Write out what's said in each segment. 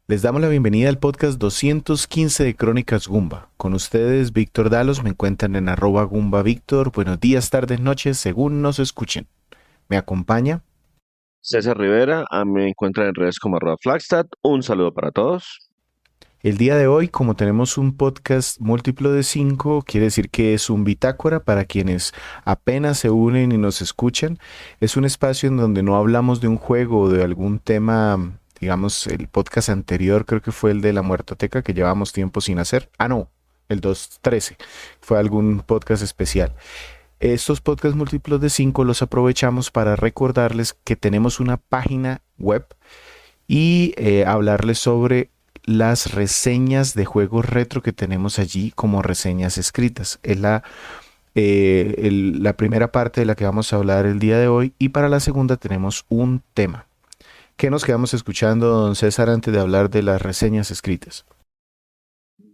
Les damos la bienvenida al podcast 215 de Crónicas Gumba. Con ustedes, Víctor Dalos, me encuentran en @GumbaVictor. Buenos días, tardes, noches, según nos escuchen. Me acompaña. César Rivera, me encuentran en redes como @Flagstad. Un saludo para todos. El día de hoy, como tenemos un podcast múltiplo de 5, quiere decir que es un bitácora para quienes apenas se unen y nos escuchan. Es un espacio en donde no hablamos de un juego o de algún tema. Digamos, el podcast anterior creo que fue el de la Muertoteca, que llevamos tiempo sin hacer. Ah, no, el 213. Fue algún podcast especial. Estos podcasts múltiplos de 5 los aprovechamos para recordarles que tenemos una página web y hablarles sobre las reseñas de juegos retro que tenemos allí como reseñas escritas. Es la primera parte de la que vamos a hablar el día de hoy, y para la segunda tenemos un tema. ¿Qué nos quedamos escuchando, don César, antes de hablar de las reseñas escritas?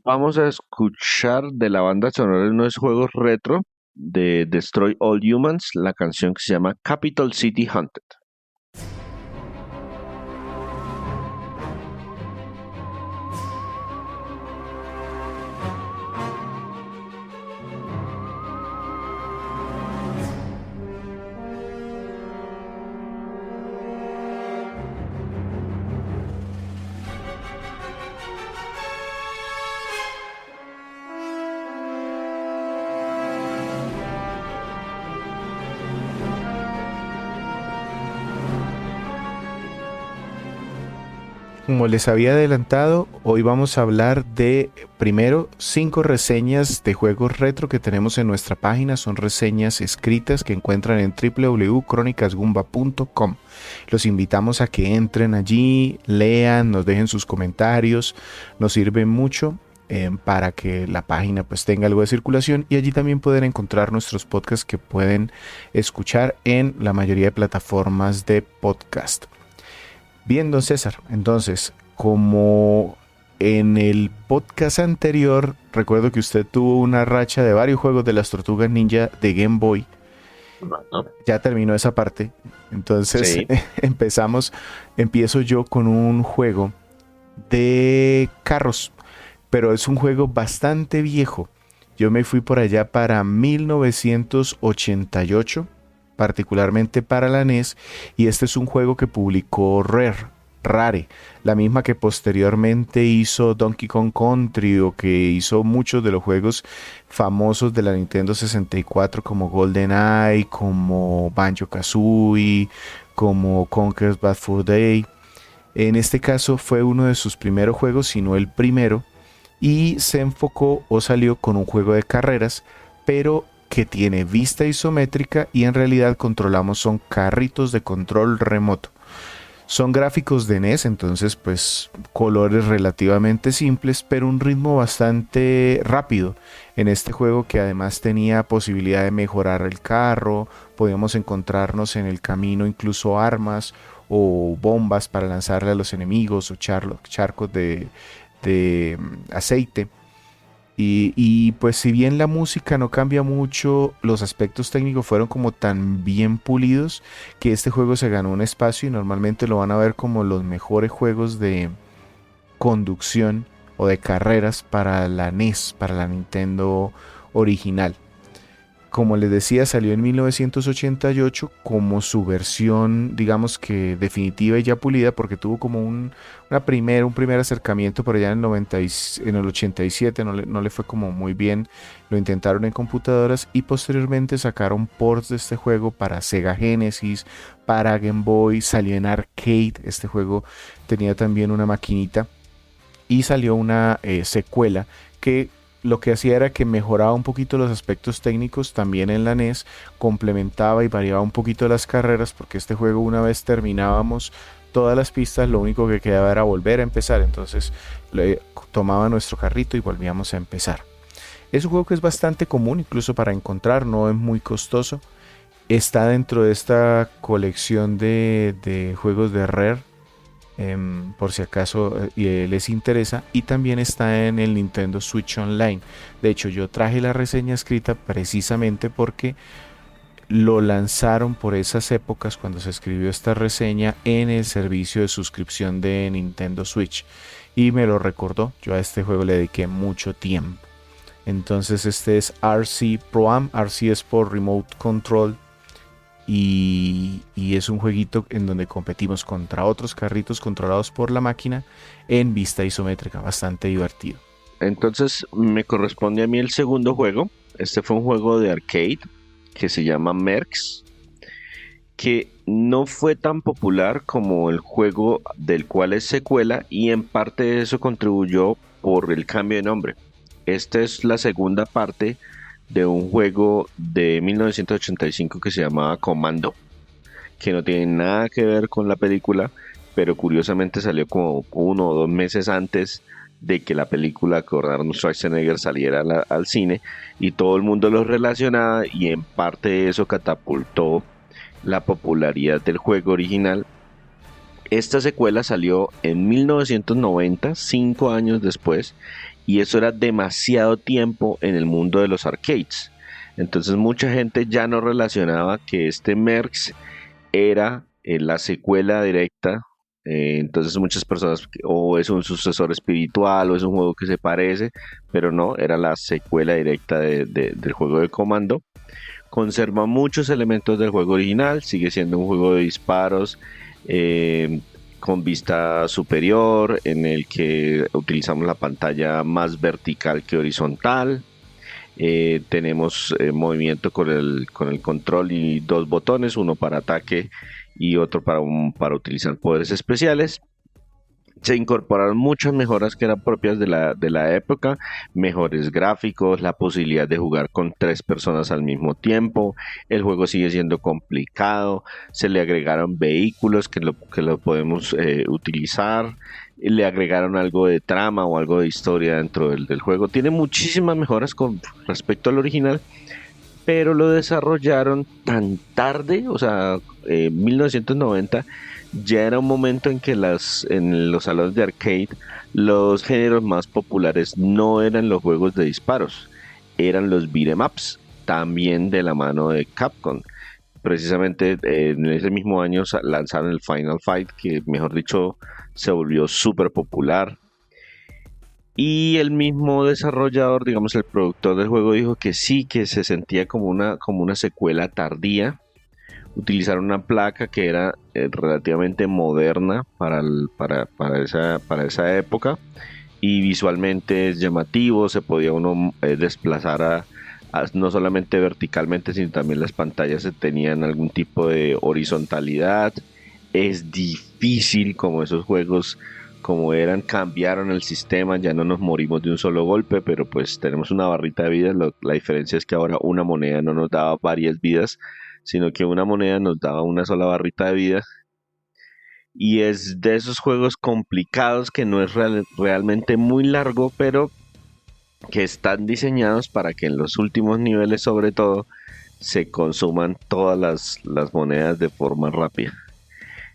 Vamos a escuchar de la banda sonora de unos juegos retro de Destroy All Humans, la canción que se llama Capital City Hunted. Como les había adelantado, hoy vamos a hablar de, primero, 5 reseñas de juegos retro que tenemos en nuestra página. Son reseñas escritas que encuentran en www.cronicasgumba.com. Los invitamos a que entren allí, lean, nos dejen sus comentarios. Nos sirve mucho para que la página pues tenga algo de circulación, y allí también pueden encontrar nuestros podcasts que pueden escuchar en la mayoría de plataformas de podcast. Bien, don César, entonces, como en el podcast anterior, recuerdo que usted tuvo una racha de varios juegos de las Tortugas Ninja de Game Boy. Bueno, Ya terminó esa parte. Entonces, sí. empiezo yo con un juego de carros, pero es un juego bastante viejo. Yo me fui por allá para 1988, particularmente para la NES, y este es un juego que publicó Rare, la misma que posteriormente hizo Donkey Kong Country, o que hizo muchos de los juegos famosos de la Nintendo 64 como GoldenEye, como Banjo-Kazooie, como Conker's Bad Fur Day. En este caso fue uno de sus primeros juegos, si no el primero, y se enfocó o salió con un juego de carreras, pero que tiene vista isométrica, y en realidad controlamos son carritos de control remoto. Son gráficos de NES, entonces pues colores relativamente simples, pero un ritmo bastante rápido en este juego, que además tenía posibilidad de mejorar el carro. Podíamos encontrarnos en el camino incluso armas o bombas para lanzarle a los enemigos, o charcos de aceite. Pues si bien la música no cambia mucho, los aspectos técnicos fueron como tan bien pulidos que este juego se ganó un espacio, y normalmente lo van a ver como los mejores juegos de conducción o de carreras para la NES, para la Nintendo original. Como les decía, salió en 1988 como su versión, digamos que definitiva y ya pulida, porque tuvo como un primer acercamiento por allá en el, en el 87. No le fue como muy bien. Lo intentaron en computadoras, y posteriormente sacaron ports de este juego para Sega Genesis, para Game Boy. Salió en arcade. Este juego tenía también una maquinita, y salió una secuela que lo que hacía era que mejoraba un poquito los aspectos técnicos también en la NES, complementaba y variaba un poquito las carreras, porque este juego, una vez terminábamos todas las pistas, lo único que quedaba era volver a empezar. Entonces tomaba nuestro carrito y volvíamos a empezar. Es un juego que es bastante común incluso para encontrar, no es muy costoso. Está dentro de esta colección de juegos de Rare, por si acaso les interesa, y también está en el Nintendo Switch Online. De hecho, yo traje la reseña escrita precisamente porque lo lanzaron por esas épocas cuando se escribió esta reseña en el servicio de suscripción de Nintendo Switch y me lo recordó. Yo a este juego le dediqué mucho tiempo. Entonces este es RC Pro-Am. RC es por Remote Control y es un jueguito en donde competimos contra otros carritos controlados por la máquina en vista isométrica, bastante divertido. Entonces me corresponde a mí el segundo juego. Este fue un juego de arcade que se llama Mercs, que no fue tan popular como el juego del cual es secuela y en parte de eso contribuyó por el cambio de nombre. Esta es la segunda parte de un juego de 1985 que se llamaba Commando, que no tiene nada que ver con la película, pero curiosamente salió como 1 o 2 meses antes de que la película con Arnold Schwarzenegger saliera al cine y todo el mundo lo relacionaba y en parte eso catapultó la popularidad del juego original. Esta secuela salió en 1990, 5 años después, y eso era demasiado tiempo en el mundo de los arcades. Entonces mucha gente ya no relacionaba que este Mercs era la secuela directa. Entonces muchas personas o es un sucesor espiritual o es un juego que se parece, pero no, era la secuela directa del juego de Comando. Conserva muchos elementos del juego original, sigue siendo un juego de disparos con vista superior, en el que utilizamos la pantalla más vertical que horizontal. Tenemos movimiento con el control y 2 botones, uno para ataque y otro para utilizar poderes especiales. Se incorporaron muchas mejoras que eran propias de la época, mejores gráficos, la posibilidad de jugar con 3 personas al mismo tiempo. El juego sigue siendo complicado, se le agregaron vehículos que lo podemos utilizar, le agregaron algo de trama o algo de historia dentro del juego. Tiene muchísimas mejoras con respecto al original, pero lo desarrollaron tan tarde, o sea, 1990 ya era un momento en que en los salones de arcade los géneros más populares no eran los juegos de disparos, eran los beat'em ups, también de la mano de Capcom. Precisamente en ese mismo año lanzaron el Final Fight, que mejor dicho se volvió súper popular. Y el mismo desarrollador, digamos el productor del juego, dijo que sí, que se sentía como una secuela tardía. Utilizaron una placa que era relativamente moderna para esa época y visualmente es llamativo, se podía uno desplazar no solamente verticalmente, sino también las pantallas tenían algún tipo de horizontalidad. Es difícil, como esos juegos como eran, cambiaron el sistema, ya no nos morimos de un solo golpe, pero pues tenemos una barrita de vida. La diferencia es que ahora una moneda no nos daba varias vidas, sino que una moneda nos daba una sola barrita de vida. Y es de esos juegos complicados que no es realmente muy largo, pero que están diseñados para que en los últimos niveles sobre todo se consuman todas las monedas de forma rápida.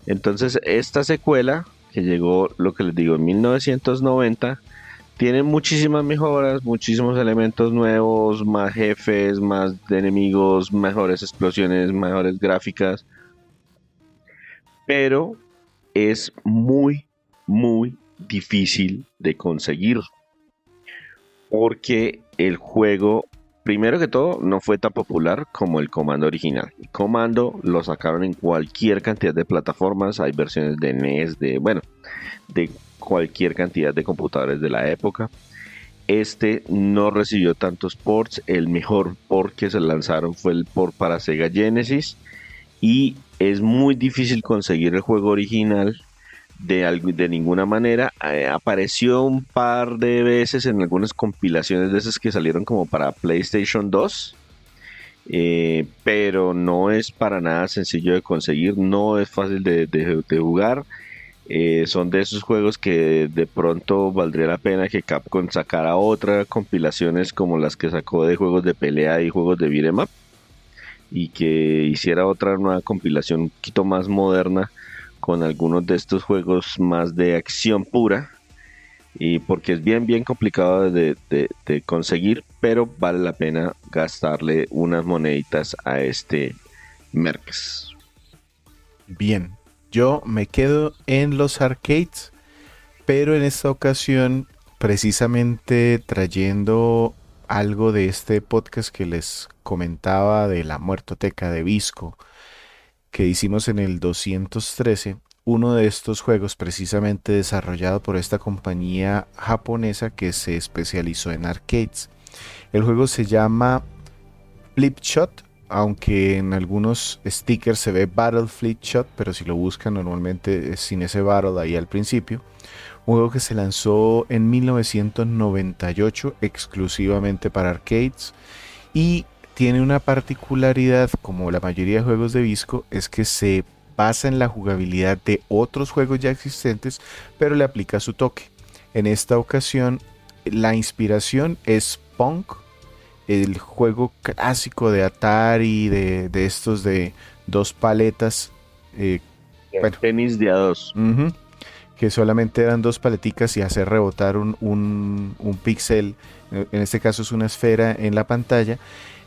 Entonces esta secuela, que llegó, lo que les digo, en 1990, tiene muchísimas mejoras, muchísimos elementos nuevos, más jefes, más de enemigos, mejores explosiones, mejores gráficas, pero es muy, muy difícil de conseguir porque el juego, primero que todo, no fue tan popular como el Comando original. El Comando lo sacaron en cualquier cantidad de plataformas, hay versiones de NES, de cualquier cantidad de computadores de la época. Este no recibió tantos ports, el mejor port que se lanzaron fue el port para Sega Genesis y es muy difícil conseguir el juego original de ninguna manera. Apareció un par de veces en algunas compilaciones de esas que salieron como para PlayStation 2, pero no es para nada sencillo de conseguir, no es fácil de jugar. Son de esos juegos que de pronto valdría la pena que Capcom sacara otra compilaciones como las que sacó de juegos de pelea y juegos de beat'em up, y que hiciera otra nueva compilación un poquito más moderna con algunos de estos juegos más de acción pura, y porque es bien complicado de conseguir, pero vale la pena gastarle unas moneditas a este Mercs. Bien, yo me quedo en los arcades, pero en esta ocasión precisamente trayendo algo de este podcast que les comentaba de la muertoteca de Visco que hicimos en el 213, uno de estos juegos precisamente desarrollado por esta compañía japonesa que se especializó en arcades. El juego se llama Flip Shot, aunque en algunos stickers se ve Battle Flip Shot, pero si lo buscan normalmente es sin ese Battle ahí al principio. Un juego que se lanzó en 1998 exclusivamente para arcades y tiene una particularidad, como la mayoría de juegos de Visco, es que se basa en la jugabilidad de otros juegos ya existentes, pero le aplica su toque. En esta ocasión, la inspiración es Punk, el juego clásico de Atari, de estos de dos paletas. Bueno, tenis de a dos. Que solamente eran dos paleticas y hacer rebotar un píxel, en este caso es una esfera en la pantalla.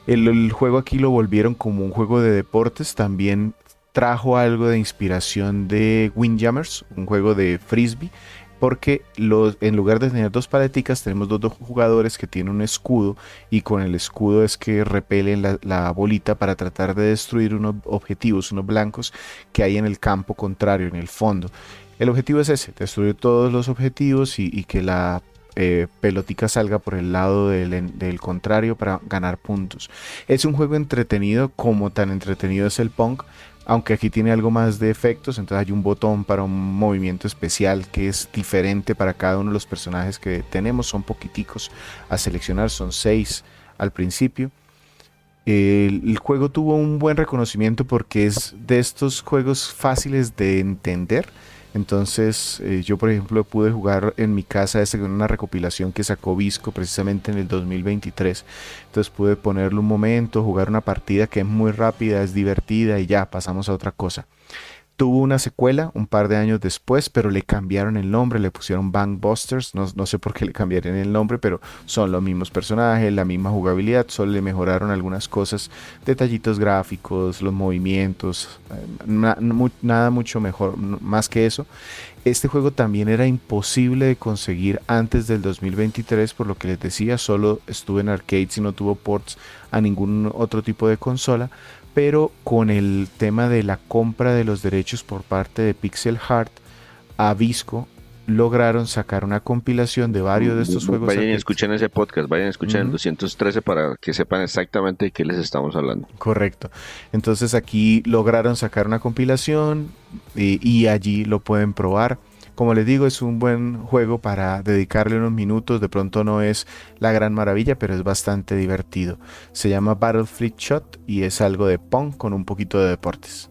El juego aquí lo volvieron como un juego de deportes, también trajo algo de inspiración de Windjammers, un juego de frisbee, porque en lugar de tener dos paleticas tenemos dos jugadores que tienen un escudo y con el escudo es que repelen la bolita para tratar de destruir unos objetivos, unos blancos que hay en el campo contrario, en el fondo. El objetivo es ese, destruir todos los objetivos y que la pelotica salga por el lado del contrario para ganar puntos. Es un juego entretenido, como tan entretenido es el Punk, aunque aquí tiene algo más de efectos, entonces hay un botón para un movimiento especial que es diferente para cada uno de los personajes que tenemos, son poquiticos a seleccionar, son 6 al principio. El juego tuvo un buen reconocimiento porque es de estos juegos fáciles de entender. Entonces yo por ejemplo pude jugar en mi casa una recopilación que sacó Visco precisamente en el 2023. Entonces pude ponerle un momento, jugar una partida que es muy rápida, es divertida y ya pasamos a otra cosa. Tuvo una secuela un par de años después, pero le cambiaron el nombre, le pusieron Bang Busters, no sé por qué le cambiaron el nombre, pero son los mismos personajes, la misma jugabilidad, solo le mejoraron algunas cosas, detallitos gráficos, los movimientos, nada mucho mejor, más que eso. Este juego también era imposible de conseguir antes del 2023, por lo que les decía, solo estuvo en arcades y no tuvo ports a ningún otro tipo de consola. Pero con el tema de la compra de los derechos por parte de Pixel Heart a Visco, lograron sacar una compilación de varios de estos juegos. Vayan y escuchen ese podcast, vayan a escuchar el 213 para que sepan exactamente de qué les estamos hablando. Correcto. Entonces aquí lograron sacar una compilación y allí lo pueden probar. Como les digo, es un buen juego para dedicarle unos minutos. De pronto no es la gran maravilla, pero es bastante divertido. Se llama Battle Flip Shot y es algo de Pong con un poquito de deportes.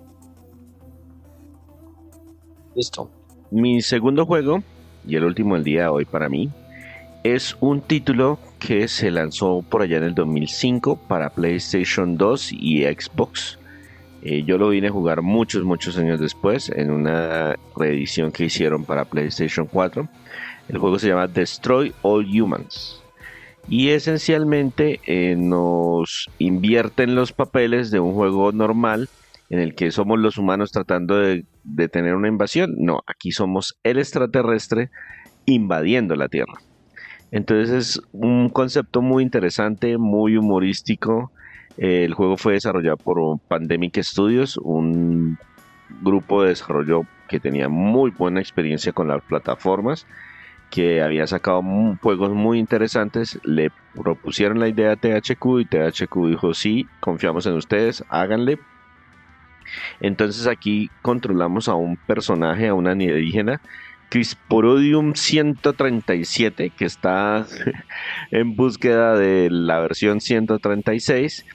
Listo. Mi segundo juego, y el último del día de hoy para mí, es un título que se lanzó por allá en el 2005 para PlayStation 2 y Xbox. Yo lo vine a jugar muchos años después en una reedición que hicieron para PlayStation 4. El juego se llama Destroy All Humans y esencialmente nos invierten los papeles de un juego normal en el que somos los humanos tratando de tener una invasión. No, aquí somos el extraterrestre invadiendo la Tierra. Entonces es un concepto muy interesante, muy humorístico. El juego fue desarrollado por Pandemic Studios, un grupo de desarrollo que tenía muy buena experiencia con las plataformas, que había sacado juegos muy interesantes. Le propusieron la idea a THQ y THQ dijo: sí, confiamos en ustedes, háganle. Entonces aquí controlamos a un personaje, a una alienígena, Crisporidium 137, que está en búsqueda de la versión 136.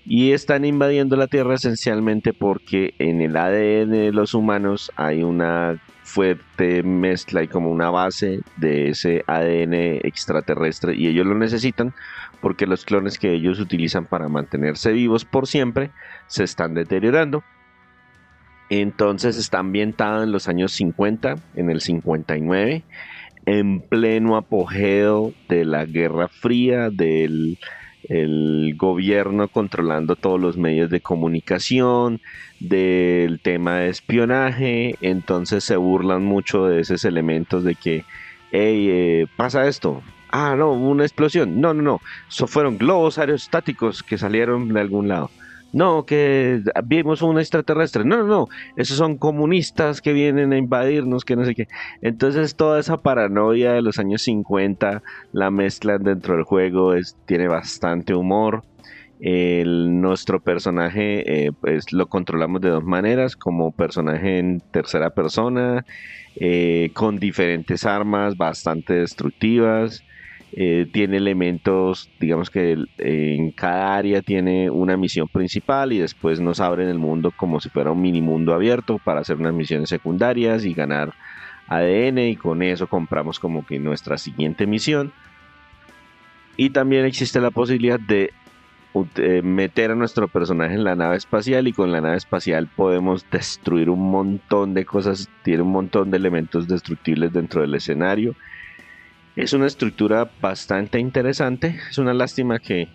Y están invadiendo la Tierra esencialmente porque en el ADN de los humanos hay una fuerte mezcla y como una base de ese ADN extraterrestre, y ellos lo necesitan porque los clones que ellos utilizan para mantenerse vivos por siempre se están deteriorando. Entonces está ambientado en los años 50, en el 59, en pleno apogeo de la Guerra Fría, del el gobierno controlando todos los medios de comunicación, del tema de espionaje, entonces se burlan mucho de esos elementos de que, hey, pasa esto. Ah, no, hubo una explosión. No, no, no. Eso fueron globos aerostáticos que salieron de algún lado. No, que vimos un extraterrestre. No, no, no. Esos son comunistas que vienen a invadirnos, que no sé qué. Entonces toda esa paranoia de los años 50 la mezclan dentro del juego, tiene bastante humor. Nuestro personaje pues lo controlamos de dos maneras, como personaje en tercera persona, con diferentes armas bastante destructivas. Tiene elementos, digamos que en cada área tiene una misión principal y después nos abren el mundo como si fuera un mini mundo abierto para hacer unas misiones secundarias y ganar ADN, y con eso compramos como que nuestra siguiente misión. Y también existe la posibilidad de meter a nuestro personaje en la nave espacial, y con la nave espacial podemos destruir un montón de cosas, tiene un montón de elementos destructibles dentro del escenario. Es una estructura bastante interesante, es una lástima que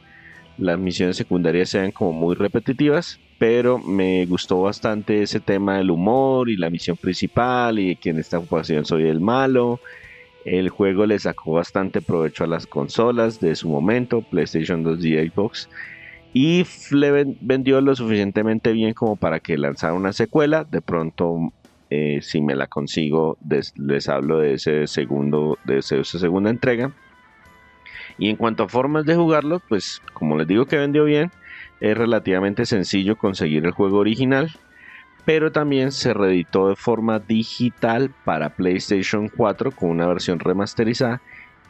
las misiones secundarias sean como muy repetitivas, pero me gustó bastante ese tema del humor y la misión principal y que en esta ocasión soy el malo. El juego le sacó bastante provecho a las consolas de su momento, PlayStation 2 y Xbox, y le vendió lo suficientemente bien como para que lanzara una secuela. De pronto, si me la consigo, les hablo de esa segunda entrega. Y en cuanto a formas de jugarlo, pues como les digo que vendió bien, es relativamente sencillo conseguir el juego original, pero también se reeditó de forma digital para PlayStation 4 con una versión remasterizada,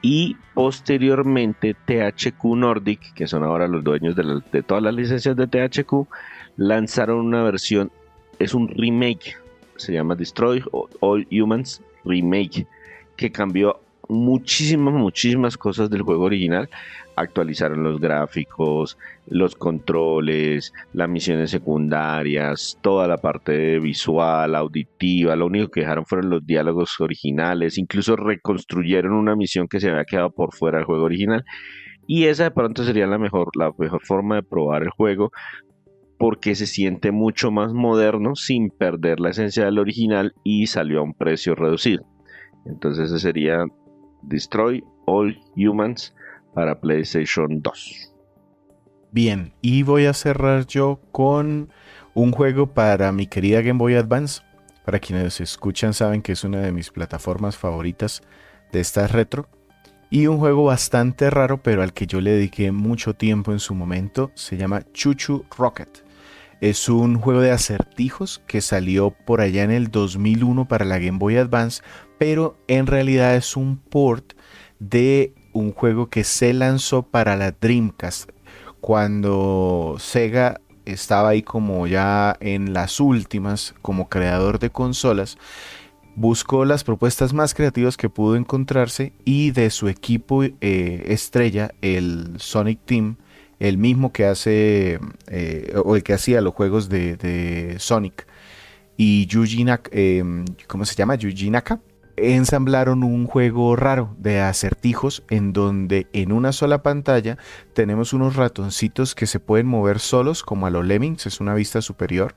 y posteriormente THQ Nordic, que son ahora los dueños de todas las licencias de THQ, lanzaron una versión, es un remake, se llama Destroy All Humans Remake, que cambió muchísimas cosas del juego original. Actualizaron los gráficos, los controles, las misiones secundarias, toda la parte visual, auditiva. Lo único que dejaron fueron los diálogos originales. Incluso reconstruyeron una misión que se había quedado por fuera del juego original. Y esa de pronto sería la mejor forma de probar el juego, porque se siente mucho más moderno sin perder la esencia del original y salió a un precio reducido. Entonces ese sería Destroy All Humans para PlayStation 2. Bien, y voy a cerrar yo con un juego para mi querida Game Boy Advance. Para quienes escuchan saben que es una de mis plataformas favoritas de estas retro. Y un juego bastante raro, pero al que yo le dediqué mucho tiempo en su momento, se llama ChuChu Rocket. Es un juego de acertijos que salió por allá en el 2001 para la Game Boy Advance, pero en realidad es un port de un juego que se lanzó para la Dreamcast, cuando Sega estaba ahí como ya en las últimas como creador de consolas. Buscó las propuestas más creativas que pudo encontrarse, y de su equipo estrella, el Sonic Team, el mismo que hace o el que hacía los juegos de Sonic, y Yuji Naka, ¿cómo se llama? Yuji Naka, ensamblaron un juego raro de acertijos en donde en una sola pantalla tenemos unos ratoncitos que se pueden mover solos como a los Lemmings, es una vista superior,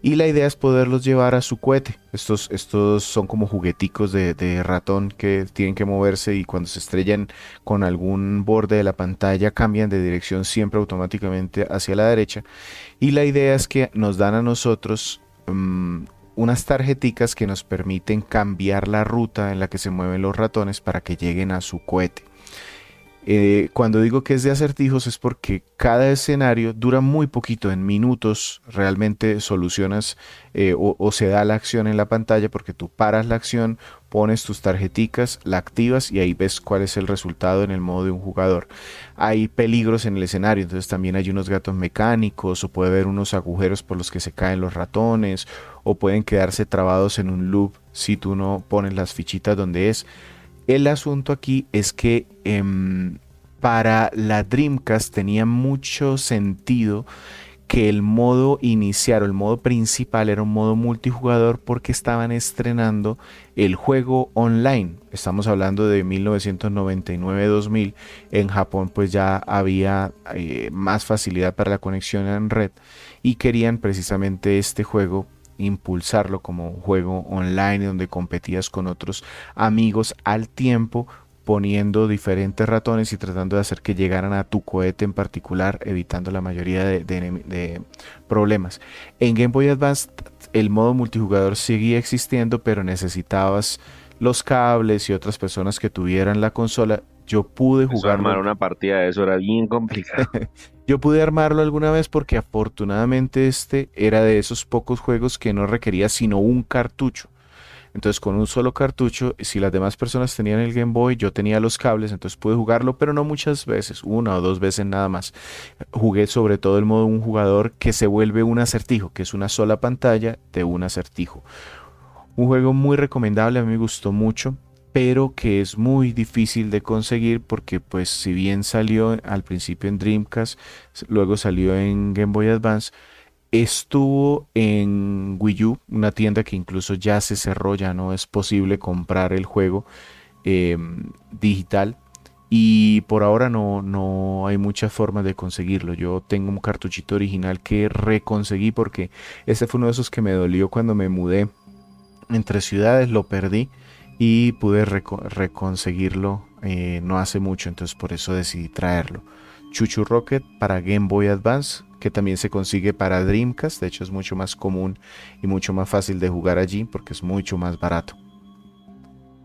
y la idea es poderlos llevar a su cohete. Estos son como jugueticos de ratón que tienen que moverse, y cuando se estrellan con algún borde de la pantalla cambian de dirección siempre automáticamente hacia la derecha. Y la idea es que nos dan a nosotros unas tarjeticas que nos permiten cambiar la ruta en la que se mueven los ratones para que lleguen a su cohete. Cuando digo que es de acertijos es porque cada escenario dura muy poquito, en minutos realmente solucionas o se da la acción en la pantalla, porque tú paras la acción, pones tus tarjeticas, la activas y ahí ves cuál es el resultado en el modo de un jugador. Hay peligros en el escenario, entonces también hay unos gatos mecánicos, o puede haber unos agujeros por los que se caen los ratones, o pueden quedarse trabados en un loop si tú no pones las fichitas donde es. El asunto aquí es que para la Dreamcast tenía mucho sentido que el modo inicial o el modo principal era un modo multijugador porque estaban estrenando el juego online. Estamos hablando de 1999-2000. En Japón pues ya había más facilidad para la conexión en red y querían precisamente este juego impulsarlo como un juego online donde competías con otros amigos al tiempo, poniendo diferentes ratones y tratando de hacer que llegaran a tu cohete en particular, evitando la mayoría de problemas. En Game Boy Advance el modo multijugador seguía existiendo, pero necesitabas los cables y otras personas que tuvieran la consola. Yo pude jugarlo. Armar una partida de eso era bien complicado. Yo pude armarlo alguna vez porque afortunadamente este era de esos pocos juegos que no requería sino un cartucho. Entonces con un solo cartucho, si las demás personas tenían el Game Boy, yo tenía los cables, entonces pude jugarlo, pero no muchas veces, una o dos veces nada más. Jugué sobre todo el modo un jugador que se vuelve un acertijo, que es una sola pantalla de un acertijo. Un juego muy recomendable, a mí me gustó mucho, pero que es muy difícil de conseguir porque pues si bien salió al principio en Dreamcast, luego salió en Game Boy Advance, estuvo en Wii U, una tienda que incluso ya se cerró, ya no es posible comprar el juego eh, digital. Y por ahora no hay muchas formas de conseguirlo. Yo tengo un cartuchito original que reconseguí porque este fue uno de esos que me dolió cuando me mudé entre ciudades, lo perdí y pude reconseguirlo no hace mucho, entonces por eso decidí traerlo. Chuchu Rocket para Game Boy Advance, que también se consigue para Dreamcast, de hecho es mucho más común y mucho más fácil de jugar allí porque es mucho más barato.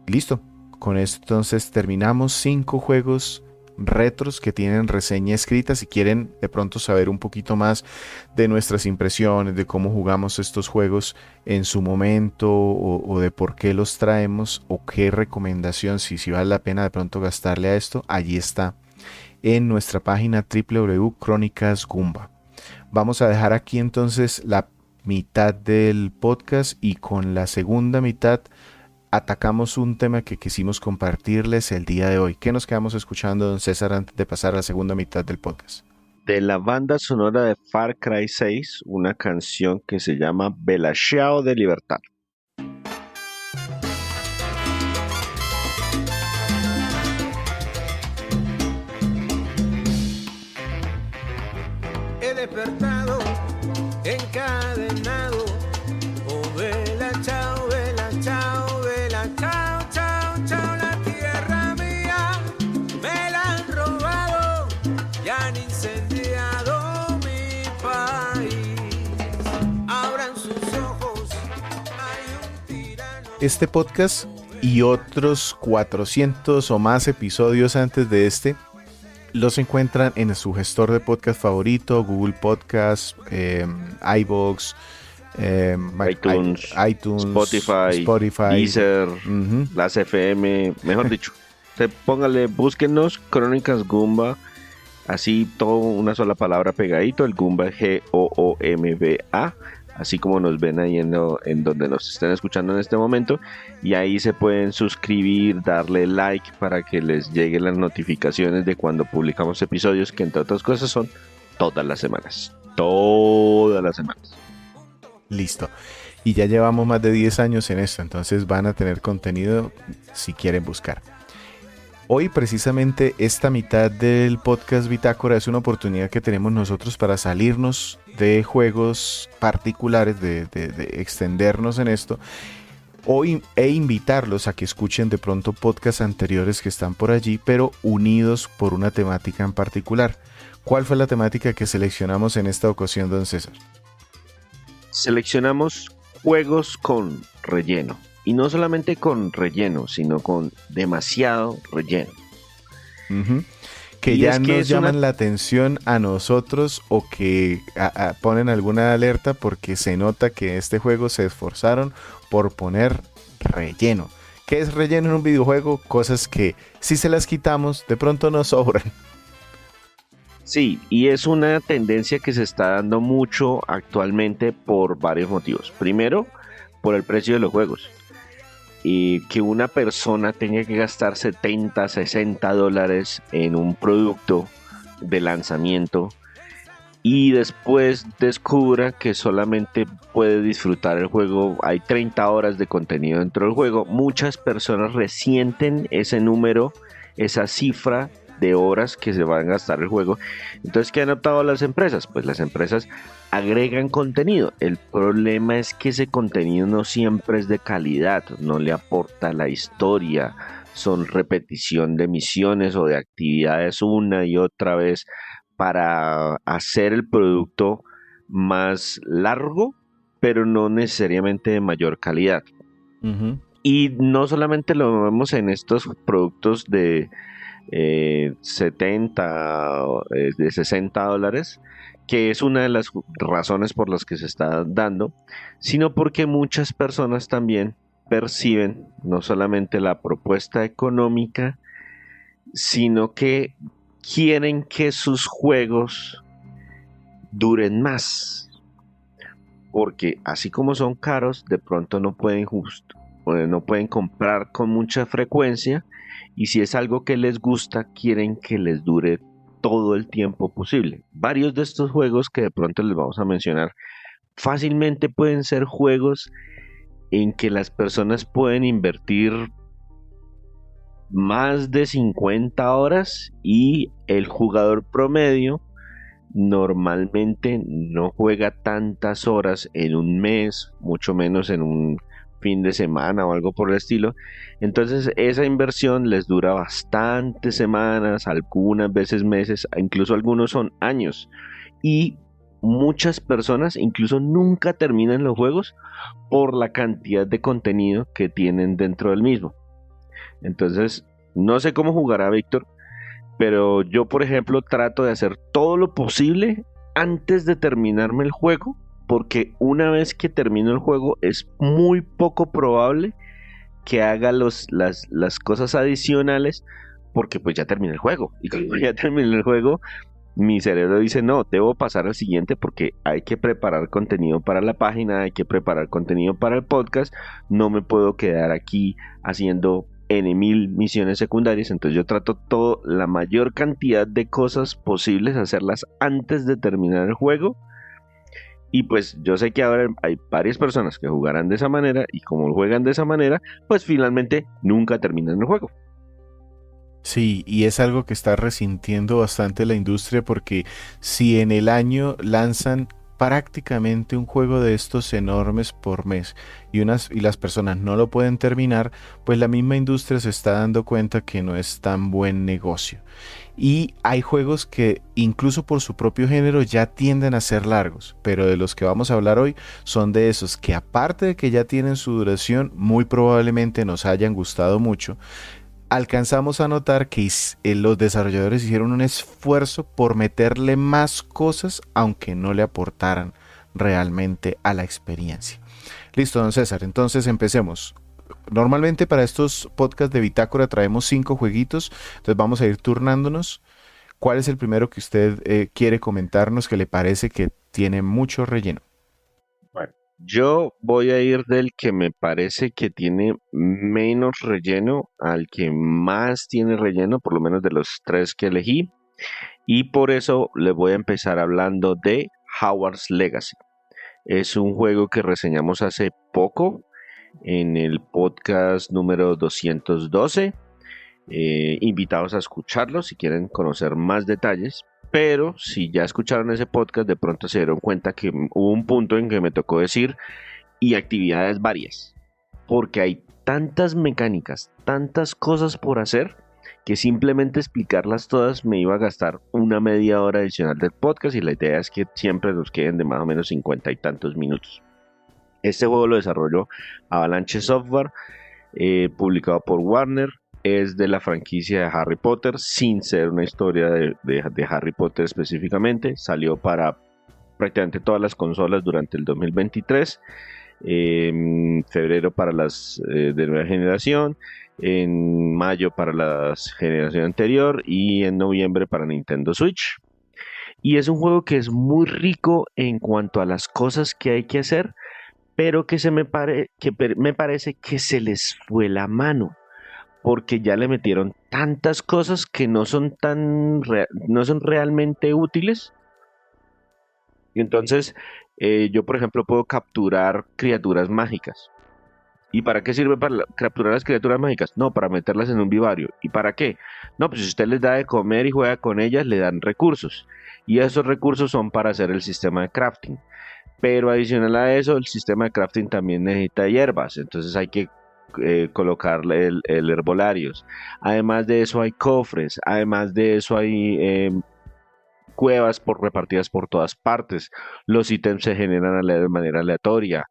Listo, con esto entonces terminamos 5 juegos retros que tienen reseña escrita. Si quieren de pronto saber un poquito más de nuestras impresiones, de cómo jugamos estos juegos en su momento o de por qué los traemos o qué recomendación, si vale la pena de pronto gastarle a esto, allí está en nuestra página www.cronicasgumba. Vamos a dejar aquí entonces la mitad del podcast y con la segunda mitad atacamos un tema que quisimos compartirles el día de hoy. ¿Qué nos quedamos escuchando, don César, antes de pasar a la segunda mitad del podcast? De la banda sonora de Far Cry 6, una canción que se llama Belashao de Libertad. He despertado, encadenado. Oh, vela, chao, chao, chao, chao, la tierra mía. Me la han robado y han incendiado mi país. Abran sus ojos, hay un tirano. Este podcast y otros 400 o más episodios antes de este los encuentran en su gestor de podcast favorito, Google Podcast, iVoox, iTunes, Spotify, Deezer, las FM, mejor dicho. Póngale, búsquenos Crónicas Gumba, así todo una sola palabra pegadito, el Gumba Goomba, así como nos ven ahí en donde nos estén escuchando en este momento, y ahí se pueden suscribir, darle like para que les lleguen las notificaciones de cuando publicamos episodios, que entre otras cosas son todas las semanas. Listo. Y ya llevamos más de 10 años en esto, entonces van a tener contenido si quieren buscar. Hoy precisamente esta mitad del podcast Bitácora es una oportunidad que tenemos nosotros para salirnos de juegos particulares, de extendernos en esto hoy e invitarlos a que escuchen de pronto podcasts anteriores que están por allí, pero unidos por una temática en particular. ¿Cuál fue la temática que seleccionamos en esta ocasión, don César? Seleccionamos juegos con relleno. Y no solamente con relleno, sino con demasiado relleno. Que y ya nos llaman la atención a nosotros o que ponen alguna alerta porque se nota que este juego se esforzaron por poner relleno. ¿Qué es relleno en un videojuego? Cosas que si se las quitamos de pronto nos sobran. Sí, y es una tendencia que se está dando mucho actualmente por varios motivos. Primero, por el precio de los juegos. Y que una persona tenga que gastar 70, 60 dólares en un producto de lanzamiento y después descubra que solamente puede disfrutar el juego, hay 30 horas de contenido dentro del juego, muchas personas resienten ese número, esa cifra de horas que se van a gastar el juego. Entonces, ¿qué han optado las empresas? Pues las empresas agregan contenido. El problema es que ese contenido no siempre es de calidad, no le aporta la historia, son repetición de misiones o de actividades una y otra vez para hacer el producto más largo, pero no necesariamente de mayor calidad. Ujú. Y no solamente lo vemos en estos productos de 70, de $60, que es una de las razones por las que se está dando, sino porque muchas personas también perciben no solamente la propuesta económica, sino que quieren que sus juegos duren más, porque así como son caros, de pronto no pueden no pueden comprar con mucha frecuencia, y si es algo que les gusta, quieren que les dure todo el tiempo posible. Varios de estos juegos que de pronto les vamos a mencionar fácilmente pueden ser juegos en que las personas pueden invertir más de 50 horas y el jugador promedio normalmente no juega tantas horas en un mes, mucho menos en un fin de semana o algo por el estilo. Entonces esa inversión les dura bastantes semanas, algunas veces meses, incluso algunos son años. Y muchas personas incluso nunca terminan los juegos por la cantidad de contenido que tienen dentro del mismo. Entonces, no sé cómo jugará Víctor, pero yo, por ejemplo, trato de hacer todo lo posible antes de terminarme el juego, porque una vez que termino el juego es muy poco probable que haga las cosas adicionales, porque pues ya terminé el juego. Y cuando ya terminé el juego, mi cerebro dice, no, debo pasar al siguiente porque hay que preparar contenido para la página, hay que preparar contenido para el podcast, no me puedo quedar aquí haciendo N mil misiones secundarias. Entonces yo trato la mayor cantidad de cosas posibles, hacerlas antes de terminar el juego. Y pues yo sé que ahora hay varias personas que jugarán de esa manera, y como juegan de esa manera, pues finalmente nunca terminan el juego. Sí, y es algo que está resintiendo bastante la industria, porque si en el año lanzan prácticamente un juego de estos enormes por mes y las personas no lo pueden terminar, pues la misma industria se está dando cuenta que no es tan buen negocio. Y hay juegos que incluso por su propio género ya tienden a ser largos, pero de los que vamos a hablar hoy son de esos que, aparte de que ya tienen su duración, muy probablemente nos hayan gustado mucho. Alcanzamos a notar que los desarrolladores hicieron un esfuerzo por meterle más cosas, aunque no le aportaran realmente a la experiencia. Listo, don César, entonces empecemos. Normalmente para estos podcasts de Bitácora traemos 5 jueguitos, entonces vamos a ir turnándonos. ¿Cuál es el primero que usted quiere comentarnos, que le parece que tiene mucho relleno? Bueno, yo voy a ir del que me parece que tiene menos relleno al que más tiene relleno, por lo menos de los 3 que elegí. Y por eso le voy a empezar hablando de Hogwarts Legacy. Es un juego que reseñamos hace poco en el podcast número 212. Invitados a escucharlo si quieren conocer más detalles. Pero si ya escucharon ese podcast, de pronto se dieron cuenta que hubo un punto en que me tocó decir y actividades varias, porque hay tantas mecánicas, tantas cosas por hacer, que simplemente explicarlas todas me iba a gastar una media hora adicional del podcast, y la idea es que siempre nos queden de más o menos 50 y tantos minutos. Este juego lo desarrolló Avalanche Software, publicado por Warner. Es de la franquicia de Harry Potter, sin ser una historia de Harry Potter específicamente. Salió para prácticamente todas las consolas durante el 2023. En febrero para las de nueva generación, en mayo para la generación anterior y en noviembre para Nintendo Switch. Y es un juego que es muy rico en cuanto a las cosas que hay que hacer, pero que me parece que se les fue la mano, porque ya le metieron tantas cosas que no son realmente útiles, Y entonces yo, por ejemplo, puedo capturar criaturas mágicas. ¿Y para qué sirve para capturar las criaturas mágicas? No, para meterlas en un vivario. ¿Y para qué? No, pues si usted les da de comer y juega con ellas, le dan recursos. Y esos recursos son para hacer el sistema de crafting. Pero adicional a eso, el sistema de crafting también necesita hierbas. Entonces hay que colocarle el herbolarios. Además de eso hay cofres. Además de eso hay cuevas repartidas por todas partes. Los ítems se generan de manera aleatoria.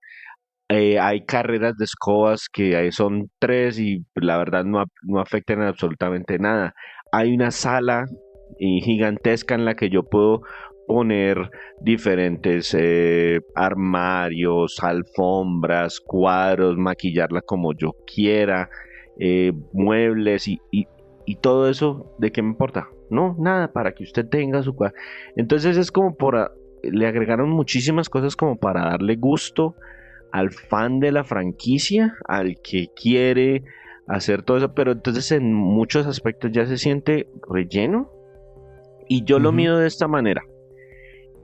Hay carreras de escobas que son tres y la verdad no afectan absolutamente nada. Hay una sala gigantesca en la que yo puedo poner diferentes armarios, alfombras, cuadros, maquillarla como yo quiera, muebles y todo eso. ¿De qué me importa? No, nada, para que usted tenga su cuadro. Entonces es como le agregaron muchísimas cosas como para darle gusto al fan de la franquicia, al que quiere hacer todo eso, pero entonces en muchos aspectos ya se siente relleno. Y yo lo Ujú. mido de esta manera.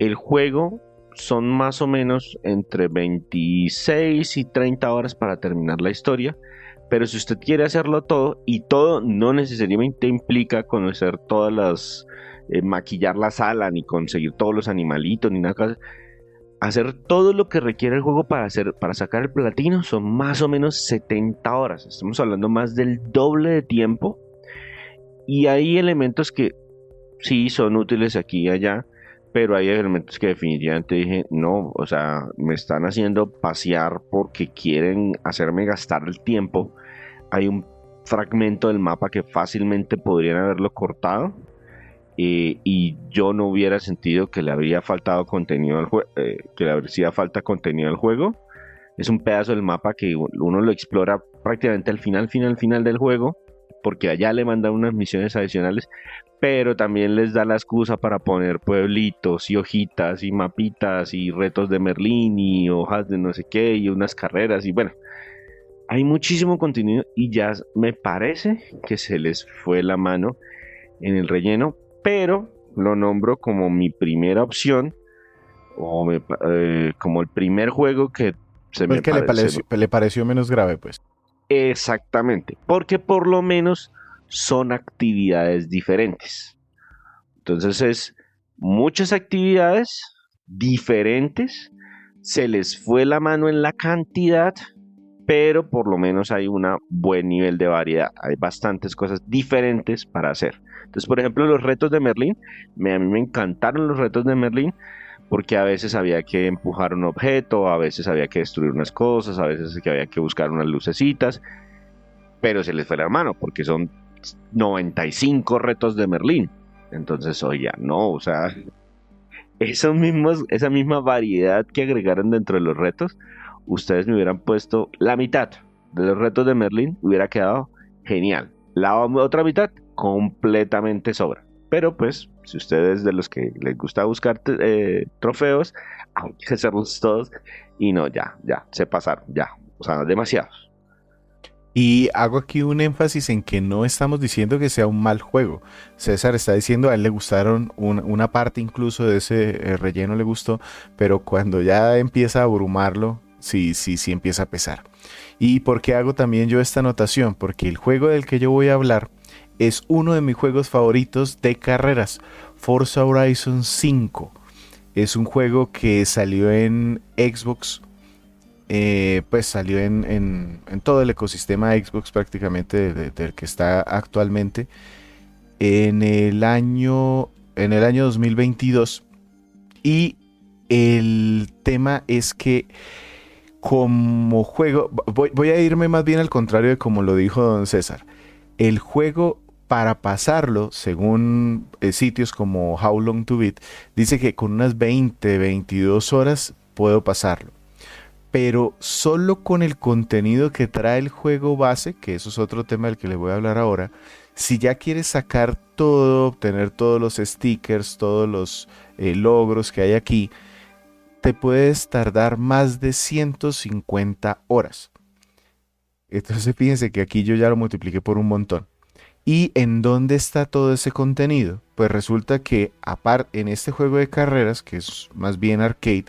El juego son más o menos entre 26 y 30 horas para terminar la historia, pero si usted quiere hacerlo todo, y todo no necesariamente implica conocer todas las, maquillar la sala, ni conseguir todos los animalitos, ni nada, hacer todo lo que requiere el juego para sacar el platino son más o menos 70 horas. Estamos hablando más del doble de tiempo. Y hay elementos que sí son útiles aquí y allá, pero hay elementos que definitivamente dije, no, o sea, me están haciendo pasear porque quieren hacerme gastar el tiempo. Hay un fragmento del mapa que fácilmente podrían haberlo cortado, y yo no hubiera sentido que le habría faltado contenido al juego, que le hacía falta contenido al juego. Es un pedazo del mapa que uno lo explora prácticamente al final del juego, porque allá le mandan unas misiones adicionales, pero también les da la excusa para poner pueblitos y hojitas y mapitas y retos de Merlín y hojas de no sé qué y unas carreras y bueno, hay muchísimo contenido y ya me parece que se les fue la mano en el relleno, pero lo nombro como mi primera opción como el primer juego que se Fue me el que parece. le pareció menos grave, pues. Exactamente, porque por lo menos son actividades diferentes. Entonces es muchas actividades diferentes, se les fue la mano en la cantidad, pero por lo menos hay un buen nivel de variedad, hay bastantes cosas diferentes para hacer. Entonces, por ejemplo, los retos de Merlín, a mí me encantaron los retos de Merlín, porque a veces había que empujar un objeto, a veces había que destruir unas cosas, a veces que había que buscar unas lucecitas, pero se les fue la mano porque son 95 retos de Merlín. Entonces, oye, no, o sea, esa misma variedad que agregaron dentro de los retos, ustedes me hubieran puesto la mitad de los retos de Merlín, hubiera quedado genial. La otra mitad, completamente sobra. Pero pues, si ustedes de los que les gusta buscar trofeos, hay que hacerlos todos. Y no, ya, se pasaron, ya. O sea, demasiados. Y hago aquí un énfasis en que no estamos diciendo que sea un mal juego. César está diciendo a él le gustaron una parte incluso de ese relleno le gustó, pero cuando ya empieza a abrumarlo, sí empieza a pesar. ¿Y por qué hago también yo esta anotación? Porque el juego del que yo voy a hablar es uno de mis juegos favoritos de carreras, Forza Horizon 5. Es un juego que salió en Xbox, pues salió en todo el ecosistema Xbox prácticamente del que está actualmente en el año 2022. Y el tema es que como juego, voy a irme más bien al contrario de como lo dijo don César. El juego para pasarlo, según sitios como How Long to Beat, dice que con unas 22 horas puedo pasarlo, pero solo con el contenido que trae el juego base, que eso es otro tema del que les voy a hablar ahora. Si ya quieres sacar todo, obtener todos los stickers, todos los logros que hay aquí, te puedes tardar más de 150 horas. Entonces fíjense que aquí yo ya lo multipliqué por un montón. ¿Y en dónde está todo ese contenido? Pues resulta que en este juego de carreras, que es más bien arcade,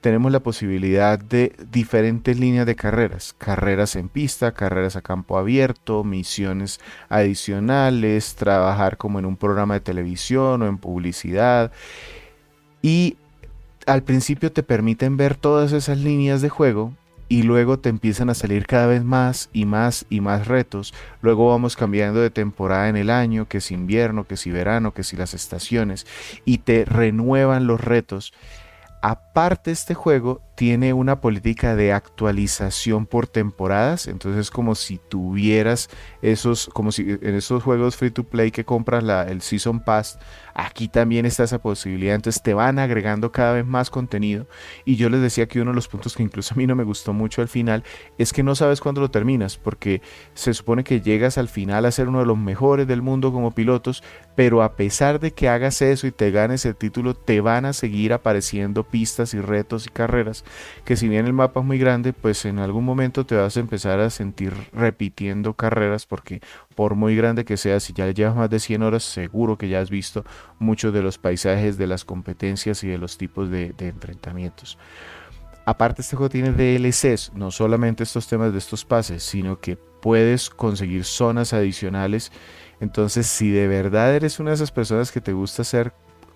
tenemos la posibilidad de diferentes líneas de carreras. Carreras en pista, carreras a campo abierto, misiones adicionales, trabajar como en un programa de televisión o en publicidad. Y al principio te permiten ver todas esas líneas de juego y luego te empiezan a salir cada vez más y más y más retos. Luego vamos cambiando de temporada en el año, que es invierno, que si verano, que si las estaciones, y te renuevan los retos. Aparte, este juego tiene una política de actualización por temporadas, entonces como si tuvieras como si en esos juegos free to play que compras el Season Pass, aquí también está esa posibilidad, entonces te van agregando cada vez más contenido. Y yo les decía que uno de los puntos que incluso a mí no me gustó mucho al final es que no sabes cuándo lo terminas, porque se supone que llegas al final a ser uno de los mejores del mundo como pilotos, pero a pesar de que hagas eso y te ganes el título, te van a seguir apareciendo pistas y retos y carreras, que si bien el mapa es muy grande, pues en algún momento te vas a empezar a sentir repitiendo carreras, porque por muy grande que sea, si ya llevas más de 100 horas, seguro que ya has visto muchos de los paisajes, de las competencias y de los tipos de enfrentamientos. Aparte, este juego tiene DLCs, no solamente estos temas de estos pases, sino que puedes conseguir zonas adicionales. Entonces, si de verdad eres una de esas personas que te gusta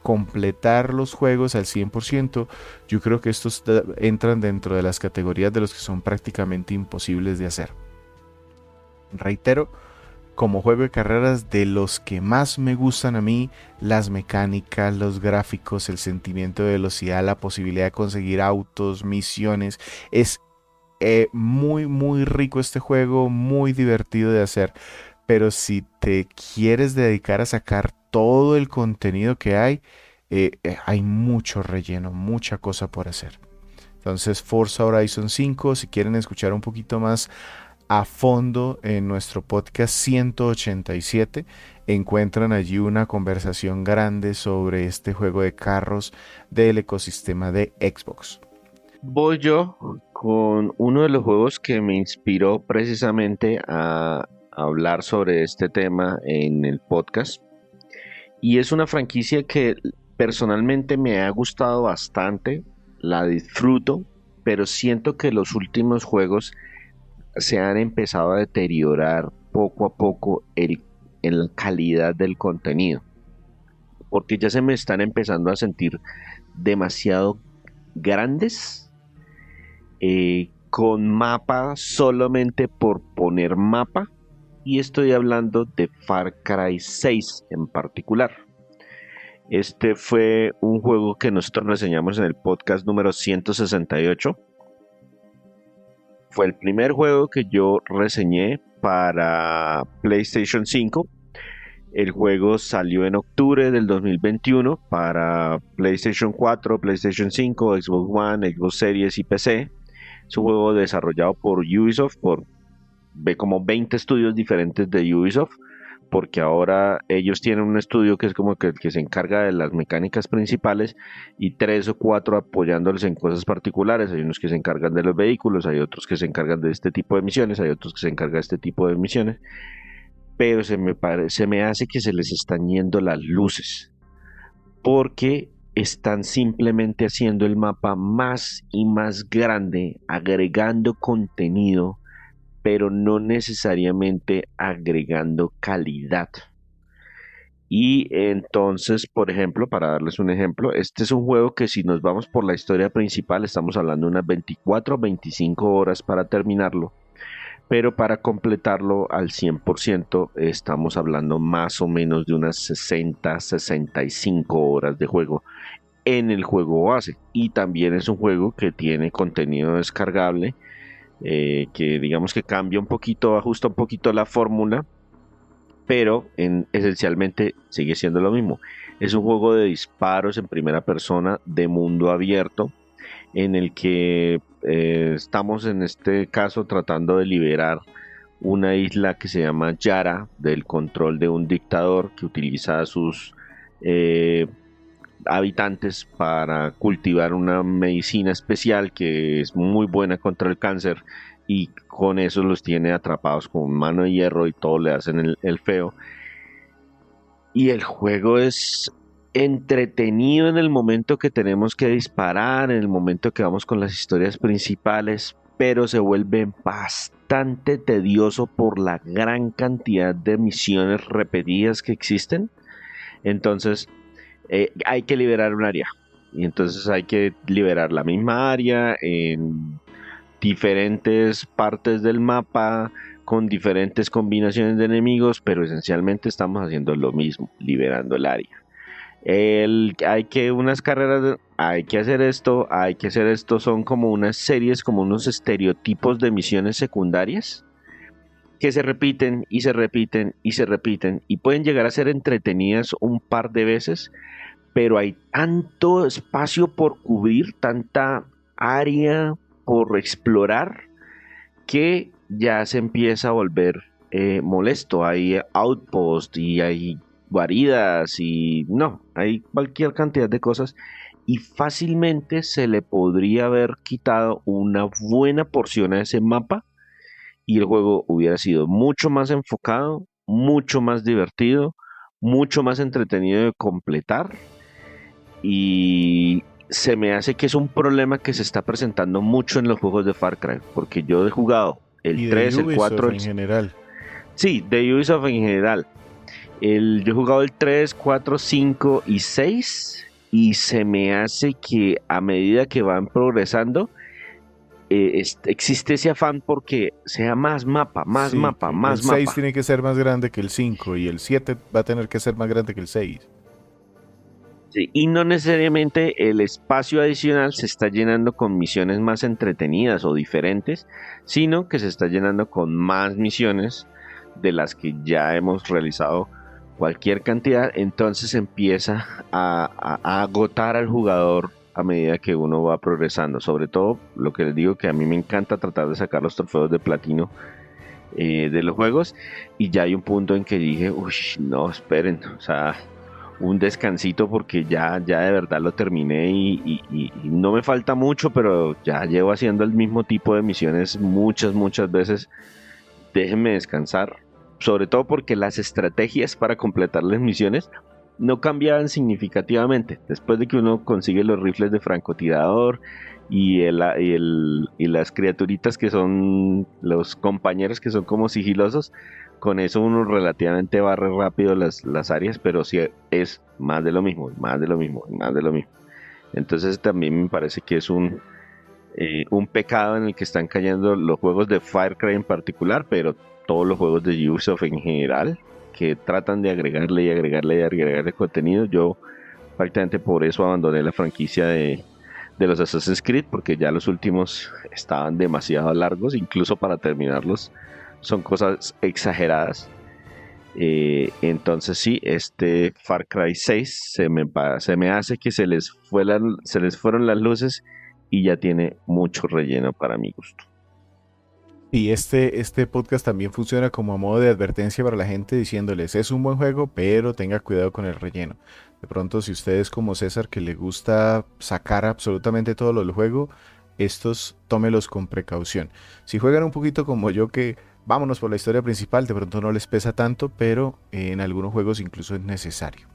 completar los juegos al 100%, yo creo que estos entran dentro de las categorías de los que son prácticamente imposibles de hacer. Reitero, como juego de carreras, de los que más me gustan a mí, las mecánicas, los gráficos, el sentimiento de velocidad, la posibilidad de conseguir autos, misiones, es muy muy rico este juego, muy divertido de hacer. Pero si te quieres dedicar a sacar todo el contenido que hay mucho relleno, mucha cosa por hacer. Entonces, Forza Horizon 5, si quieren escuchar un poquito más a fondo en nuestro podcast 187, encuentran allí una conversación grande sobre este juego de carros del ecosistema de Xbox. Voy yo con uno de los juegos que me inspiró precisamente a hablar sobre este tema en el podcast, y es una franquicia que personalmente me ha gustado bastante, la disfruto, pero siento que los últimos juegos se han empezado a deteriorar poco a poco en la calidad del contenido, porque ya se me están empezando a sentir demasiado grandes, con mapa solamente por poner mapa. Y estoy hablando de Far Cry 6 en particular. Este fue un juego que nosotros reseñamos en el podcast número 168. Fue el primer juego que yo reseñé para PlayStation 5. El juego salió en octubre del 2021 para PlayStation 4, PlayStation 5, Xbox One, Xbox Series y PC. Es un juego desarrollado por Ubisoft, ve como 20 estudios diferentes de Ubisoft, porque ahora ellos tienen un estudio que es como que el que se encarga de las mecánicas principales y 3 o 4 apoyándoles en cosas particulares. Hay unos que se encargan de los vehículos, hay otros que se encargan de este tipo de misiones, hay otros que se encargan de este tipo de misiones, pero se me hace que se les están yendo las luces, porque están simplemente haciendo el mapa más y más grande, agregando contenido, pero no necesariamente agregando calidad. Y entonces, por ejemplo, para darles un ejemplo, este es un juego que si nos vamos por la historia principal, estamos hablando de unas 24 o 25 horas para terminarlo, pero para completarlo al 100% estamos hablando más o menos de unas 60-65 horas de juego en el juego base. Y también es un juego que tiene contenido descargable, que digamos que cambia un poquito, ajusta un poquito la fórmula, pero esencialmente sigue siendo lo mismo. Es un juego de disparos en primera persona de mundo abierto, en el que estamos en este caso tratando de liberar una isla que se llama Yara del control de un dictador que utiliza a sus habitantes para cultivar una medicina especial que es muy buena contra el cáncer, y con eso los tiene atrapados con mano de hierro y todo le hacen el feo. Y el juego es entretenido en el momento que tenemos que disparar, en el momento que vamos con las historias principales, pero se vuelve bastante tedioso por la gran cantidad de misiones repetidas que existen. Entonces, hay que liberar un área. Y entonces hay que liberar la misma área en diferentes partes del mapa, con diferentes combinaciones de enemigos, pero esencialmente estamos haciendo lo mismo, liberando el área. Hay que unas carreras, hay que hacer esto, hay que hacer esto, son como unas series, como unos estereotipos de misiones secundarias que se repiten y se repiten y se repiten y pueden llegar a ser entretenidas un par de veces, pero hay tanto espacio por cubrir, tanta área por explorar, que ya se empieza a volver molesto. Hay outposts y hay guaridas y no, hay cualquier cantidad de cosas y fácilmente se le podría haber quitado una buena porción a ese mapa y el juego hubiera sido mucho más enfocado, mucho más divertido, mucho más entretenido de completar y se me hace que es un problema que se está presentando mucho en los juegos de Far Cry, porque yo he jugado el Y de 3, el Ubisoft 4, en general. sí, de Ubisoft en general. Yo he jugado el 3, 4, 5 y 6 y se me hace que a medida que van progresando, existe ese afán porque sea más mapa, más Sí, mapa, que el más 6 mapa. tiene que ser más grande que el 5 y el 7 va a tener que ser más grande que el 6. Sí, y no necesariamente el espacio adicional se está llenando con misiones más entretenidas o diferentes, sino que se está llenando con más misiones de las que ya hemos realizado cualquier cantidad, entonces empieza a agotar al jugador a medida que uno va progresando. Sobre todo, lo que les digo, que a mí me encanta tratar de sacar los trofeos de platino de los juegos, y ya hay un punto en que dije, uy, no, esperen, o sea, un descansito porque ya de verdad lo terminé y no me falta mucho, pero ya llevo haciendo el mismo tipo de misiones muchas veces. Déjenme descansar, sobre todo porque las estrategias para completar las misiones no cambiaban significativamente. Después de que uno consigue los rifles de francotirador y las criaturitas que son los compañeros que son como sigilosos, con eso uno relativamente barre rápido las áreas, pero sí es más de lo mismo, más de lo mismo, más de lo mismo. Entonces también me parece que es un pecado en el que están cayendo los juegos de Far Cry en particular, pero todos los juegos de Ubisoft en general, que tratan de agregarle y agregarle y agregarle contenido. Yo prácticamente por eso abandoné la franquicia de los Assassin's Creed, porque ya los últimos estaban demasiado largos, incluso para terminarlos son cosas exageradas. Entonces sí, este Far Cry 6 se me hace que se les fueron las luces y ya tiene mucho relleno para mi gusto. Y este podcast también funciona como a modo de advertencia para la gente diciéndoles, es un buen juego, pero tenga cuidado con el relleno. De pronto, si usted es como César, que le gusta sacar absolutamente todo lo del juego, estos tómelos con precaución. Si juegan un poquito como yo, que vámonos por la historia principal, de pronto no les pesa tanto, pero en algunos juegos incluso es necesario.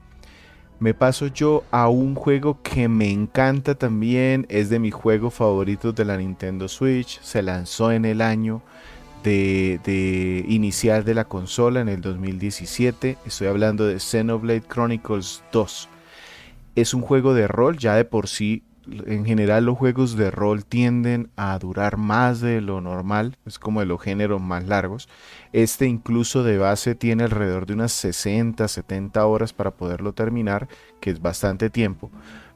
Me paso yo a un juego que me encanta también, es de mis juegos favoritos de la Nintendo Switch, se lanzó en el año de inicial de la consola en el 2017, estoy hablando de Xenoblade Chronicles 2. Es un juego de rol, ya de por sí, en general los juegos de rol tienden a durar más de lo normal, es como de los géneros más largos. Este incluso de base tiene alrededor de unas 60, 70 horas para poderlo terminar, que es bastante tiempo.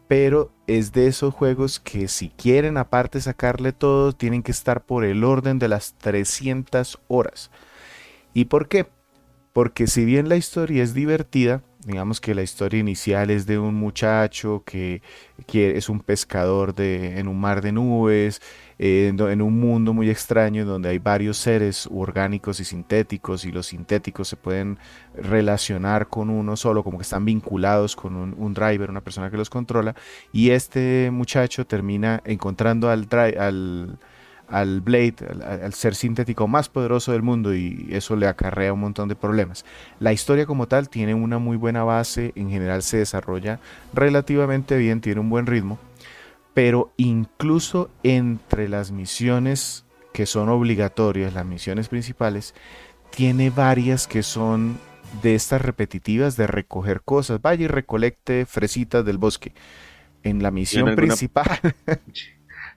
Pero es de esos juegos que si quieren aparte sacarle todo, tienen que estar por el orden de las 300 horas. ¿Y por qué? Porque si bien la historia es divertida, digamos que la historia inicial es de un muchacho que es un pescador en un mar de nubes, en un mundo muy extraño donde hay varios seres orgánicos y sintéticos, y los sintéticos se pueden relacionar con uno solo, como que están vinculados con un driver, una persona que los controla, y este muchacho termina encontrando al Blade, al ser sintético más poderoso del mundo, y eso le acarrea un montón de problemas. La historia como tal tiene una muy buena base, en general se desarrolla relativamente bien, tiene un buen ritmo, pero incluso entre las misiones que son obligatorias, las misiones principales, tiene varias que son de estas repetitivas de recoger cosas. Vaya y recolecte fresitas del bosque. En la Yo en misión alguna, principal.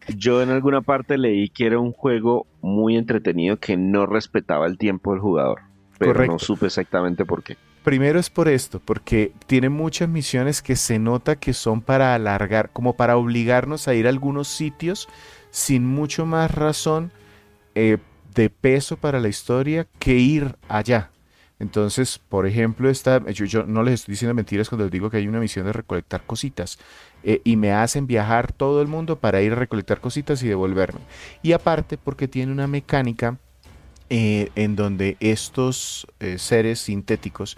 yo en alguna parte leí que era un juego muy entretenido que no respetaba el tiempo del jugador, pero no Correcto. supe exactamente por qué. Primero es por esto, porque tiene muchas misiones que se nota que son para alargar, como para obligarnos a ir a algunos sitios sin mucho más razón eh, de peso para la historia que ir allá. Entonces, por ejemplo, yo no les estoy diciendo mentiras cuando les digo que hay una misión de recolectar cositas, y me hacen viajar todo el mundo para ir a recolectar cositas y devolverme. Y aparte porque tiene una mecánica en donde estos seres sintéticos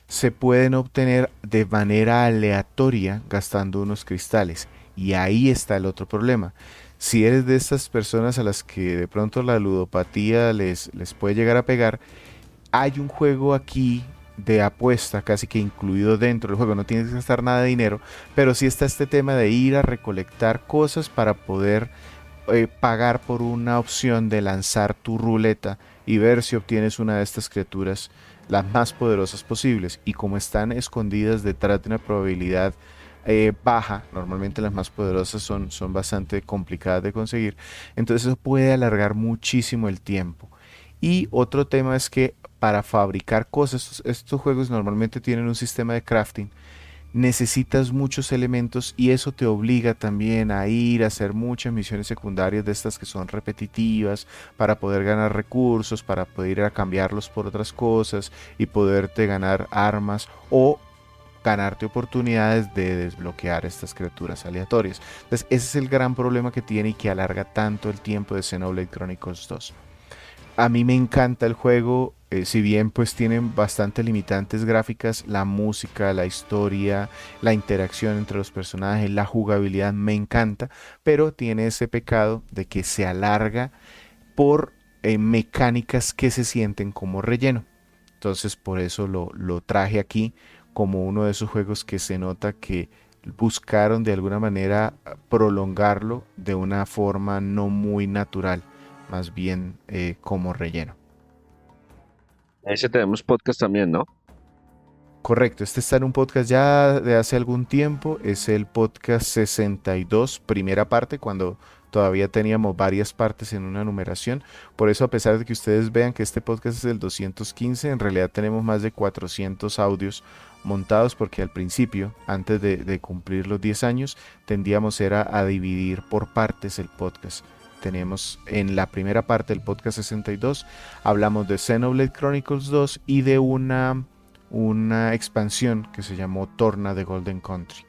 se pueden obtener de manera aleatoria gastando unos cristales. Y ahí está el otro problema. Si eres de estas personas a las que de pronto la ludopatía les puede llegar a pegar, hay un juego aquí de apuesta casi que incluido dentro del juego. No tienes que gastar nada de dinero, pero sí está este tema de ir a recolectar cosas para poder pagar por una opción de lanzar tu ruleta y ver si obtienes una de estas criaturas las más poderosas posibles. Y como están escondidas detrás de una probabilidad baja, normalmente las más poderosas son bastante complicadas de conseguir, entonces eso puede alargar muchísimo el tiempo. Y otro tema es que para fabricar cosas, estos juegos normalmente tienen un sistema de crafting, necesitas muchos elementos y eso te obliga también a ir a hacer muchas misiones secundarias de estas que son repetitivas para poder ganar recursos, para poder ir a cambiarlos por otras cosas y poderte ganar armas o ganarte oportunidades de desbloquear estas criaturas aleatorias. Entonces ese es el gran problema que tiene y que alarga tanto el tiempo de Xenoblade Chronicles 2. A mí me encanta el juego, si bien pues tienen bastante limitantes gráficas, la música, la historia, la interacción entre los personajes, la jugabilidad me encanta, pero tiene ese pecado de que se alarga por mecánicas que se sienten como relleno. Entonces por eso lo traje aquí como uno de esos juegos que se nota que buscaron de alguna manera prolongarlo de una forma no muy natural, más bien como relleno. Ese tenemos podcast también, ¿no? Correcto, este está en un podcast ya de hace algún tiempo, es el podcast 62, primera parte, cuando todavía teníamos varias partes en una numeración. Por eso, a pesar de que ustedes vean que este podcast es el 215, en realidad tenemos más de 400 audios montados, porque al principio, antes de cumplir los 10 años, tendíamos era a dividir por partes el podcast. Tenemos en la primera parte del podcast 62, hablamos de Xenoblade Chronicles 2 y de una expansión que se llamó Torna de Golden Country.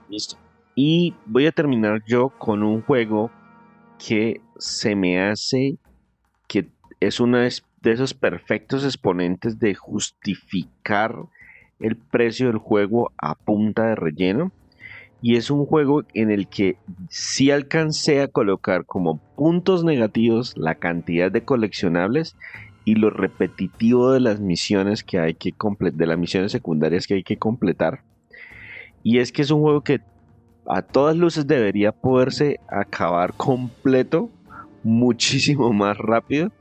Listo. Y voy a terminar yo con un juego que se me hace que es uno de esos perfectos exponentes de justificar el precio del juego a punta de relleno. Y es un juego en el que sí alcancé a colocar como puntos negativos la cantidad de coleccionables y lo repetitivo de las misiones que hay que de las misiones secundarias que hay que completar. Y es que es un juego que a todas luces debería poderse acabar completo muchísimo más rápido.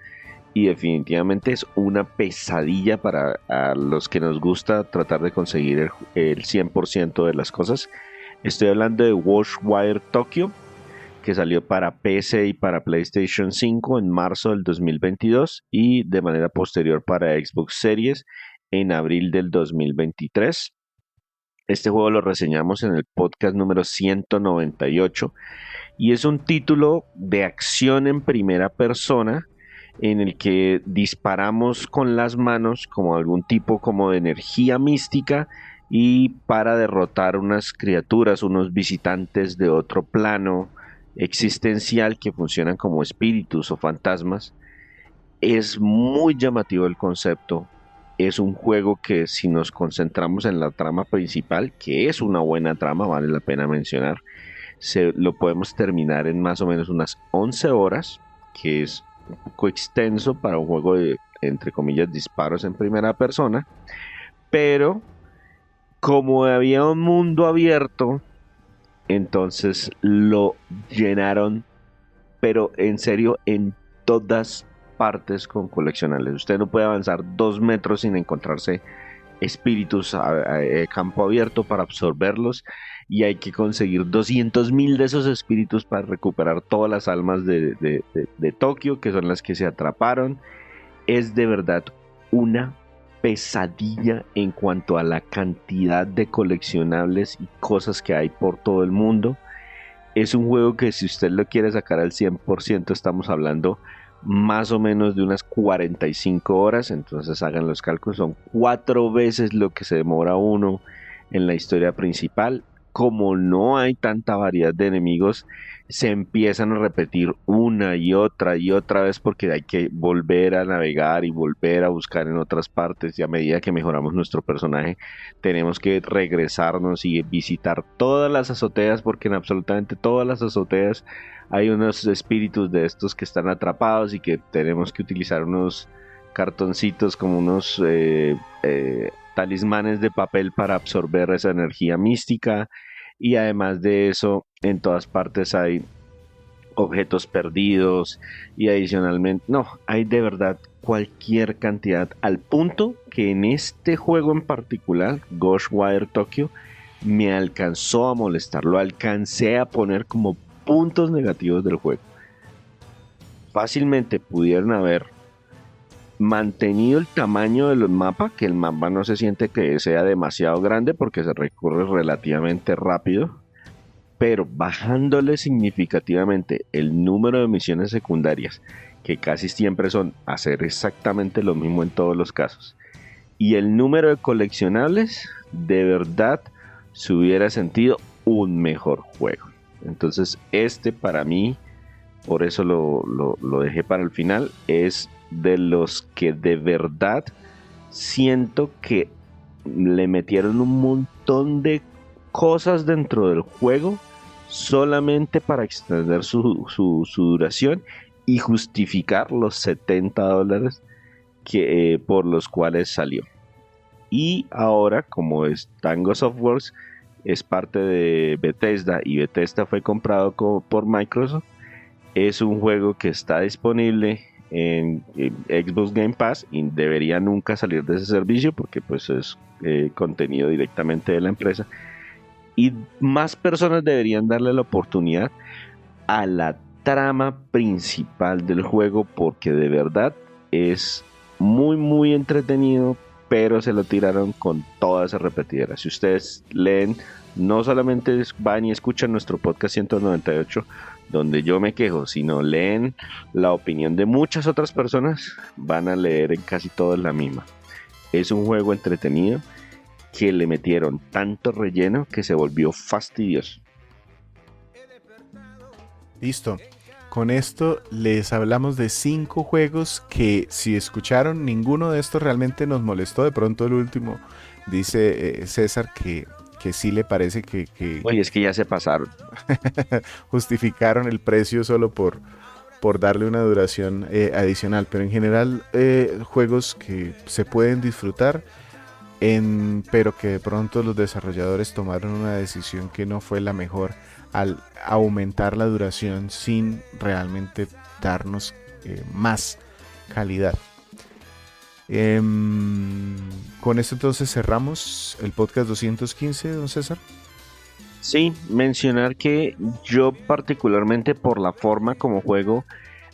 Y definitivamente es una pesadilla para a los que nos gusta tratar de conseguir el 100% de las cosas. Estoy hablando de Ghostwire Tokyo, que salió para PC y para PlayStation 5 en marzo del 2022 y de manera posterior para Xbox Series en abril del 2023. Este juego lo reseñamos en el podcast número 198 y es un título de acción en primera persona en el que disparamos con las manos como algún tipo como de energía mística y para derrotar unas criaturas, unos visitantes de otro plano existencial que funcionan como espíritus o fantasmas. Es muy llamativo el concepto. Es un juego que si nos concentramos en la trama principal, que es una buena trama, vale la pena mencionar, lo podemos terminar en más o menos unas 11 horas, que es un poco extenso para un juego de, entre comillas, disparos en primera persona, pero como había un mundo abierto, entonces lo llenaron, pero en serio, en todas partes con coleccionables. Usted no puede avanzar 2 metros sin encontrarse espíritus a campo abierto para absorberlos, y hay que conseguir 200.000 de esos espíritus para recuperar todas las almas de Tokio, que son las que se atraparon. Es de verdad una pesadilla en cuanto a la cantidad de coleccionables y cosas que hay por todo el mundo. Es un juego que, si usted lo quiere sacar al 100%, estamos hablando más o menos de unas 45 horas, entonces hagan los cálculos, son 4 veces lo que se demora uno en la historia principal. Como no hay tanta variedad de enemigos, se empiezan a repetir una y otra vez, porque hay que volver a navegar y volver a buscar en otras partes, y a medida que mejoramos nuestro personaje tenemos que regresarnos y visitar todas las azoteas, porque en absolutamente todas las azoteas hay unos espíritus de estos que están atrapados y que tenemos que utilizar unos cartoncitos como unos talismanes de papel para absorber esa energía mística. Y además de eso, en todas partes hay objetos perdidos, y adicionalmente, no, hay de verdad cualquier cantidad, al punto que en este juego en particular, Ghostwire Tokyo, me alcanzó a molestar, lo alcancé a poner como puntos negativos del juego. Fácilmente pudieron haber mantenido el tamaño del mapa, que el mapa no se siente que sea demasiado grande porque se recorre relativamente rápido, pero bajándole significativamente el número de misiones secundarias, que casi siempre son hacer exactamente lo mismo en todos los casos, y el número de coleccionables, de verdad se hubiera sentido un mejor juego. Entonces para mí, por eso lo dejé para el final, es de los que de verdad siento que le metieron un montón de cosas dentro del juego solamente para extender su duración y justificar los $70 por los cuales salió. Y ahora, como es Tango Softworks, es parte de Bethesda, y Bethesda fue comprado por Microsoft, es un juego que está disponible en Xbox Game Pass y debería nunca salir de ese servicio, porque pues es contenido directamente de la empresa, y más personas deberían darle la oportunidad a la trama principal del juego, porque de verdad es muy muy entretenido, pero se lo tiraron con toda esa repetidera. Si ustedes leen, no solamente van y escuchan nuestro podcast 198 donde yo me quejo, sino leen la opinión de muchas otras personas, van a leer en casi todas la misma. Es un juego entretenido que le metieron tanto relleno que se volvió fastidioso. Listo. Con esto les hablamos de 5 juegos que, si escucharon, ninguno de estos realmente nos molestó. De pronto el último, dice César, que sí le parece que Oye, es que ya se pasaron. justificaron el precio solo por darle una duración adicional. Pero en general, juegos que se pueden disfrutar, pero que de pronto los desarrolladores tomaron una decisión que no fue la mejor al aumentar la duración sin realmente darnos más calidad. Con esto entonces cerramos el podcast 215, don César. Sí, mencionar que yo particularmente, por la forma como juego,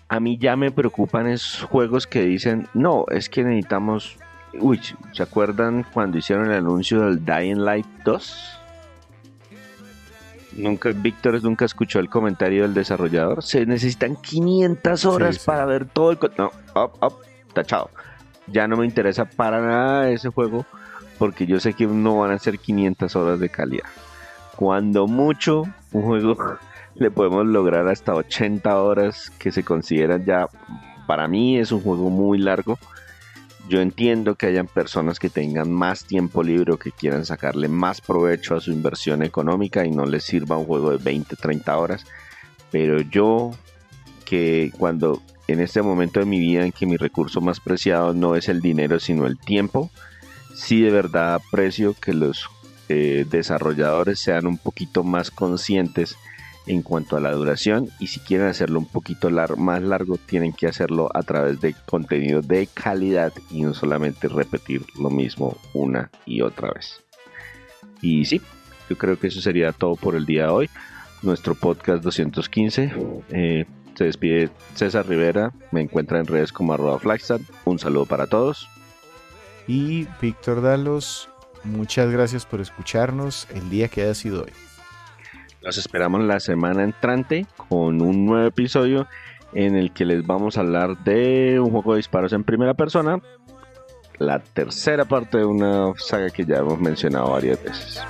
a mí ya me preocupan esos juegos que dicen, no, es que necesitamos... Uy, ¿se acuerdan cuando hicieron el anuncio del Dying Light 2? Víctor nunca escuchó el comentario del desarrollador. Se necesitan 500 horas para ver todo el... No, tachado. Ya no me interesa para nada ese juego, porque yo sé que no van a ser 500 horas de calidad. Cuando mucho, un juego le podemos lograr hasta 80 horas, que se consideran ya... Para mí es un juego muy largo. Yo entiendo que hayan personas que tengan más tiempo libre o que quieran sacarle más provecho a su inversión económica y no les sirva un juego de 20, 30 horas, pero yo que cuando en este momento de mi vida en que mi recurso más preciado no es el dinero sino el tiempo, sí de verdad aprecio que los desarrolladores sean un poquito más conscientes en cuanto a la duración, y si quieren hacerlo un poquito más largo tienen que hacerlo a través de contenido de calidad y no solamente repetir lo mismo una y otra vez. Y sí, yo creo que eso sería todo por el día de hoy. Nuestro podcast 215. Se despide César Rivera, me encuentra en redes como @Flagstad. Un saludo para todos. Y Víctor Dalos, muchas gracias por escucharnos el día que haya sido hoy. Los esperamos la semana entrante con un nuevo episodio en el que les vamos a hablar de un juego de disparos en primera persona, la tercera parte de una saga que ya hemos mencionado varias veces.